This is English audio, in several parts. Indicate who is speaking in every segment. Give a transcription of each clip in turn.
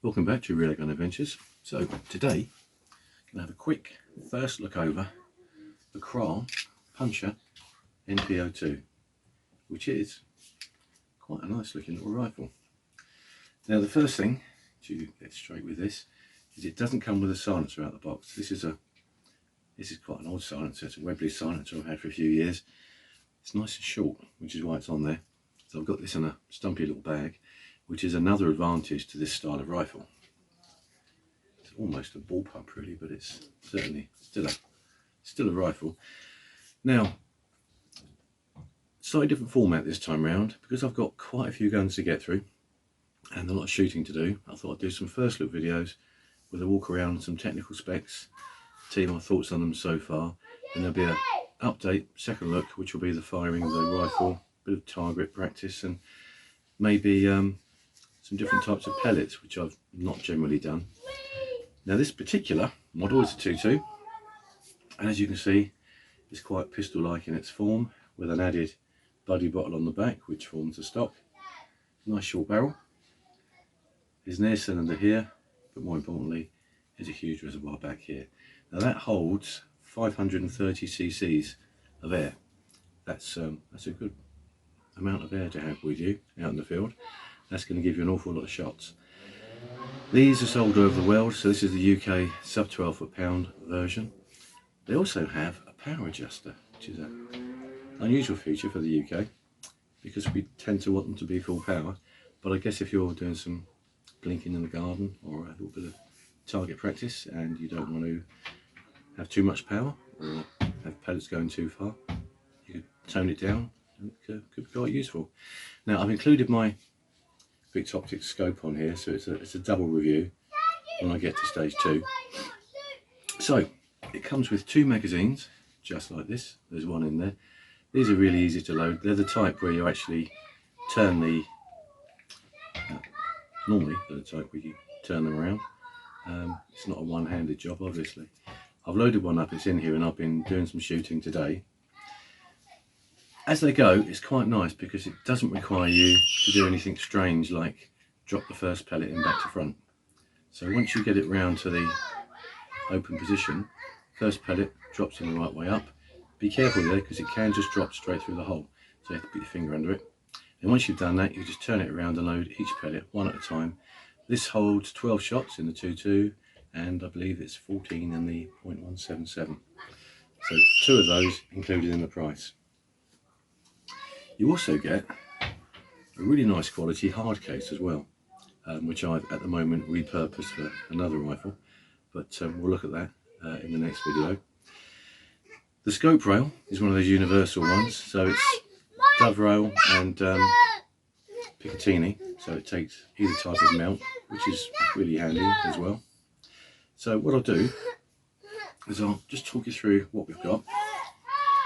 Speaker 1: Welcome back to Real Airgun Adventures. So today, I'm going to have a quick first look over the Kral Puncher NP, which is quite a nice looking little rifle. Now the first thing to get straight with this is it doesn't come with a silencer out the box. This is quite an old silencer. It's a Webley silencer I've had for a few years. It's nice and short, which is why it's on there. So I've got this in a stumpy little bag, which is another advantage to this style of rifle. It's almost a bullpup really, but it's certainly still a rifle. Now, slightly different format this time round, because I've got quite a few guns to get through and a lot of shooting to do. I thought I'd do some first look videos with a walk around, some technical specs, tell you my thoughts on them so far, and there'll be an update, second look, which will be the firing of the rifle, bit of target practice, and maybe some different types of pellets, which I've not generally done. Now this particular model is a 2.2, and as you can see, it's quite pistol-like in its form, with an added buddy bottle on the back, which forms the stock. Nice short barrel. There's an air cylinder here, but more importantly, there's a huge reservoir back here. Now that holds 530 cc's of air. That's a good amount of air to have with you out in the field. That's going to give you an awful lot of shots. These are sold over the world, so this is the UK sub 12 foot-pound version. They also have a power adjuster, which is an unusual feature for the UK, because we tend to want them to be full power. But I guess if you're doing some blinking in the garden or a little bit of target practice and you don't want to have too much power or have pellets going too far, you could tone it down, and it could be quite useful. Now I've included my Vic's Optics scope on here, so it's a double review when I get to stage 2. So it comes with 2 magazines, just like this. There's one in there. These are really easy to load. They're the type where you actually turn the normally they're the type where you turn them around. It's not a one-handed job, obviously. I've loaded one up, it's in here, and I've been doing some shooting today. As they go, it's quite nice because it doesn't require you to do anything strange like drop the first pellet in back to front. So once you get it round to the open position, first pellet drops in the right way up. Be careful there because it can just drop straight through the hole, so you have to put your finger under it. And once you've done that, you just turn it around and load each pellet one at a time. This holds 12 shots in the 2.2, and I believe it's 14 in the .177. So 2 of those included in the price. You also get a really nice quality hard case as well, which I've at the moment repurposed for another rifle, but we'll look at that in the next video. The scope rail is one of those universal ones, so it's dove rail and Picatinny, so it takes either type of mount, which is really handy as well. So what I'll do is I'll just talk you through what we've got.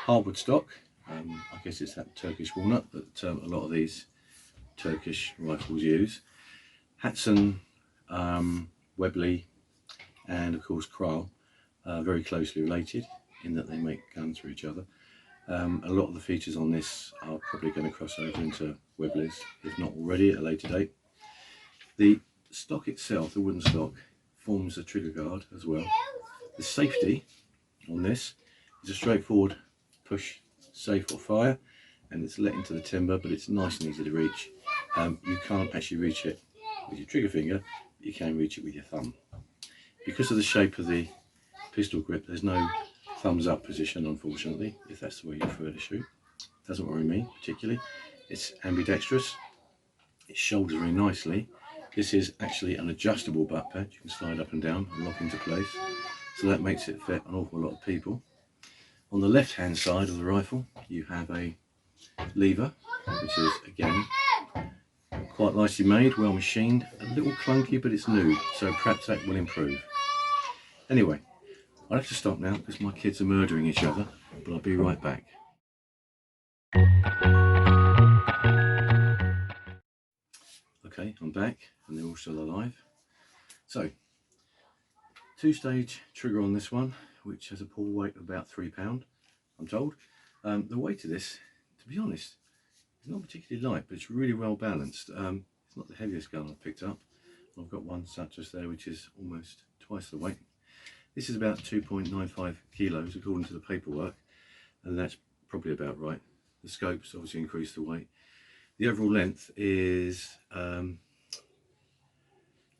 Speaker 1: Hardwood stock. I guess it's that Turkish walnut that a lot of these Turkish rifles use. Hatsan, Webley, and of course Kral are very closely related in that they make guns for each other. A lot of the features on this are probably going to cross over into Webleys, if not already at a later date. The stock itself, the wooden stock, forms a trigger guard as well. The safety on this is a straightforward push, safe or fire, and it's let into the timber, but it's nice and easy to reach. You can't actually reach it with your trigger finger, but you can reach it with your thumb. Because of the shape of the pistol grip, there's no thumbs up position, unfortunately, if that's the way you prefer to shoot. Doesn't worry me particularly. It's ambidextrous, it shoulders very nicely. This is actually an adjustable butt pad. You can slide up and down and lock into place, so that makes it fit an awful lot of people. On the left hand side of the rifle you have a lever, which is again quite nicely made, well machined, a little clunky, but it's new, so perhaps that will improve. Anyway, I'll have to stop now because my kids are murdering each other, but I'll be right back. Okay, I'm back and they're all still alive. So, 2-stage trigger on this one, which has a pull weight of about £3, I'm told. The weight of this, to be honest, is not particularly light, but it's really well balanced. It's not the heaviest gun I've picked up. I've got one such as there which is almost twice the weight. This is about 2.95 kilos according to the paperwork, and that's probably about right. The scopes obviously increase the weight. The overall length is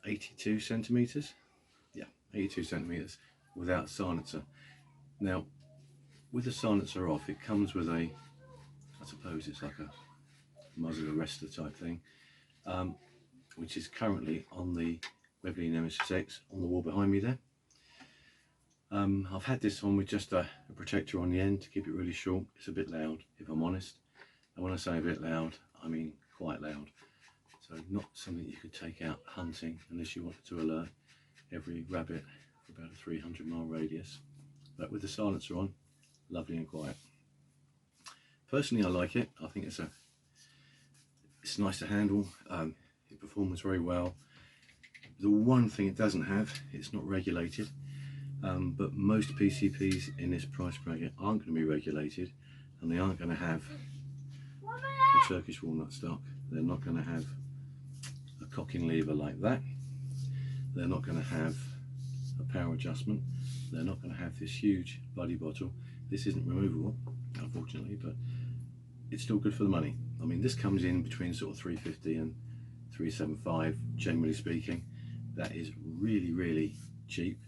Speaker 1: 82 centimetres. Yeah, 82 centimetres without silencer. Now, with the silencer off, it comes with a, I suppose it's like a muzzle arrestor type thing, which is currently on the Webley Nemesis X on the wall behind me there. I've had this on with just a protector on the end to keep it really short. It's a bit loud, if I'm honest. And when I say a bit loud, I mean quite loud. So not something you could take out hunting unless you wanted to alert every rabbit for about a 300-mile radius. But with the silencer on, lovely and quiet. Personally, I like it. I think it's nice to handle. It performs very well. The one thing it doesn't have, it's not regulated. But most PCPs in this price bracket aren't going to be regulated, and they aren't going to have the Turkish walnut stock. They're not going to have a cocking lever like that. They're not going to have a power adjustment. They're not going to have this huge bloody bottle. This isn't removable, unfortunately, but it's still good for the money. I mean, this comes in between sort of 350 and 375, generally speaking. That is really, really cheap.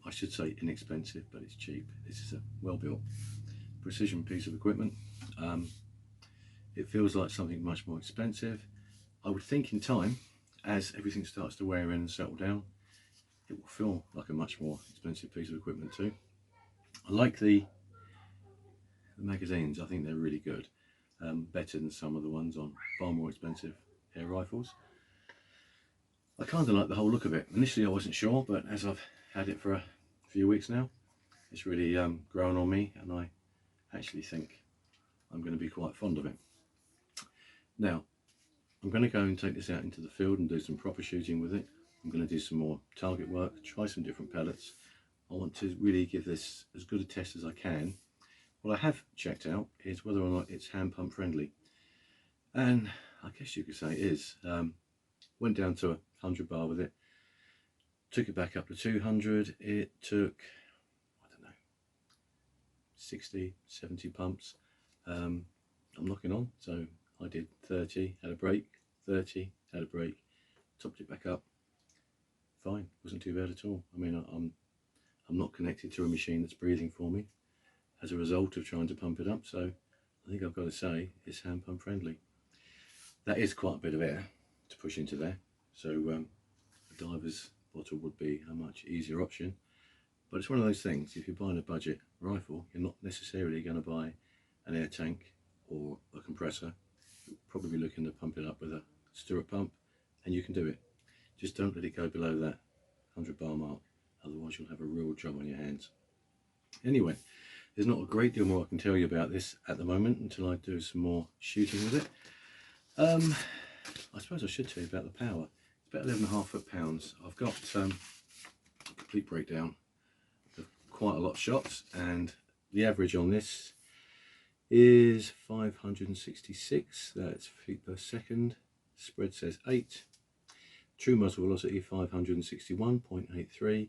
Speaker 1: I should say inexpensive, but it's cheap. This is a well-built precision piece of equipment. It feels like something much more expensive. I would think in time, as everything starts to wear in and settle down, it will feel like a much more expensive piece of equipment too. I like the magazines. I think they're really good. Better than some of the ones on far more expensive air rifles. I kind of like the whole look of it. Initially I wasn't sure, but as I've had it for a few weeks now, it's really grown on me, and I actually think I'm going to be quite fond of it. Now, I'm going to go and take this out into the field and do some proper shooting with it. I'm going to do some more target work, try some different pellets. I want to really give this as good a test as I can. What I have checked out is whether or not it's hand pump friendly, and I guess you could say it is. Went down to 100 bar with it, took it back up to 200. It took, I don't know, 60, 70 pumps. I'm knocking on, so I did 30, had a break, 30, had a break, topped it back up. Fine, wasn't too bad at all. I mean, I'm not connected to a machine that's breathing for me as a result of trying to pump it up, so I think I've got to say it's hand pump friendly. That is quite a bit of air to push into there, so a diver's bottle would be a much easier option. But it's one of those things, if you're buying a budget rifle, you're not necessarily going to buy an air tank or a compressor. You'll probably be looking to pump it up with a stirrup pump, and you can do it. Just don't let it go below that 100 bar mark, otherwise you'll have a real job on your hands. Anyway, there's not a great deal more I can tell you about this at the moment until I do some more shooting with it. I suppose I should tell you about the power. It's about 11.5 foot-pounds. I've got a complete breakdown of quite a lot of shots, and the average on this is 566, that's feet per second. Spread says 8. True muzzle velocity 561.83,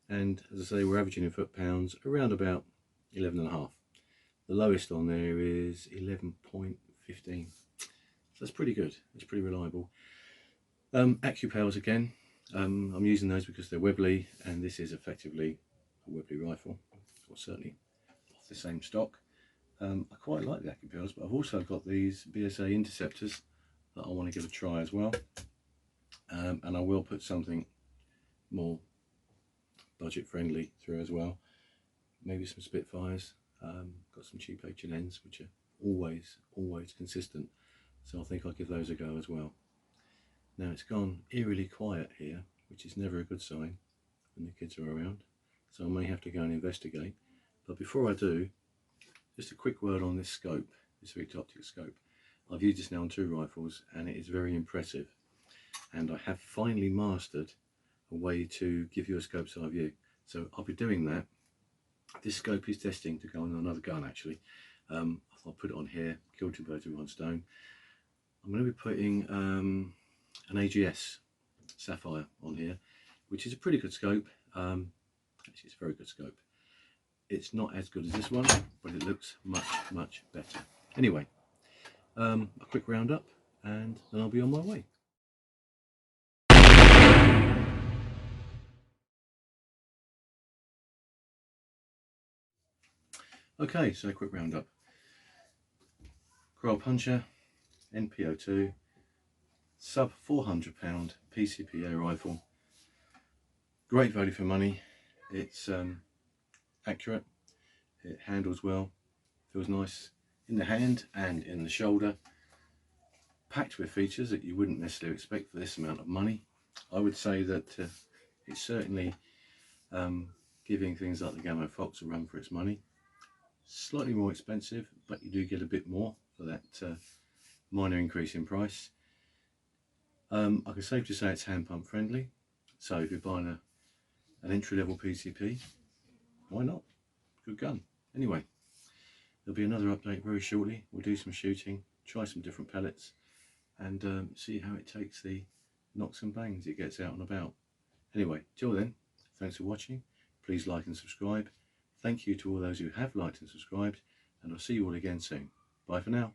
Speaker 1: and as I say, we're averaging in foot-pounds around about 11.5. The lowest on there is 11.15. So that's pretty good, it's pretty reliable. AccuPows again, I'm using those because they're Webley, and this is effectively a Webley rifle, or certainly off the same stock. I quite like the AccuPows, but I've also got these BSA interceptors that I want to give a try as well. And I will put something more budget friendly through as well. Maybe some Spitfires. Got some cheap H&Ns which are always consistent, so I think I'll give those a go as well. Now it's gone eerily quiet here, which is never a good sign when the kids are around, so I may have to go and investigate. But before I do, just a quick word on this scope, this Victor Optics scope. I've used this now on 2 rifles and it is very impressive, and I have finally mastered a way to give you a scope's eye view. So I'll be doing that. This scope is testing to go on another gun actually. I'll put it on here, kill 2 birds with 1 stone. I'm going to be putting an AGS sapphire on here, which is a pretty good scope. Actually, it's a very good scope. It's not as good as this one, but it looks much better. Anyway, a quick roundup, and then I'll be on my way. Okay, so a quick roundup. Kral Puncher NP02, sub £400 PCP air rifle. Great value for money. It's accurate, it handles well, feels nice in the hand and in the shoulder. Packed with features that you wouldn't necessarily expect for this amount of money. I would say that it's certainly giving things like the Gamma Fox a run for its money. Slightly more expensive, but you do get a bit more for that minor increase in price. I can safely say it's hand pump friendly, so if you're buying an entry-level PCP, why not? Good gun. Anyway, there'll be another update very shortly. We'll do some shooting, try some different pellets, and see how it takes the knocks and bangs it gets out and about. Anyway, till then, thanks for watching. Please like and subscribe. Thank you to all those who have liked and subscribed, and I'll see you all again soon. Bye for now.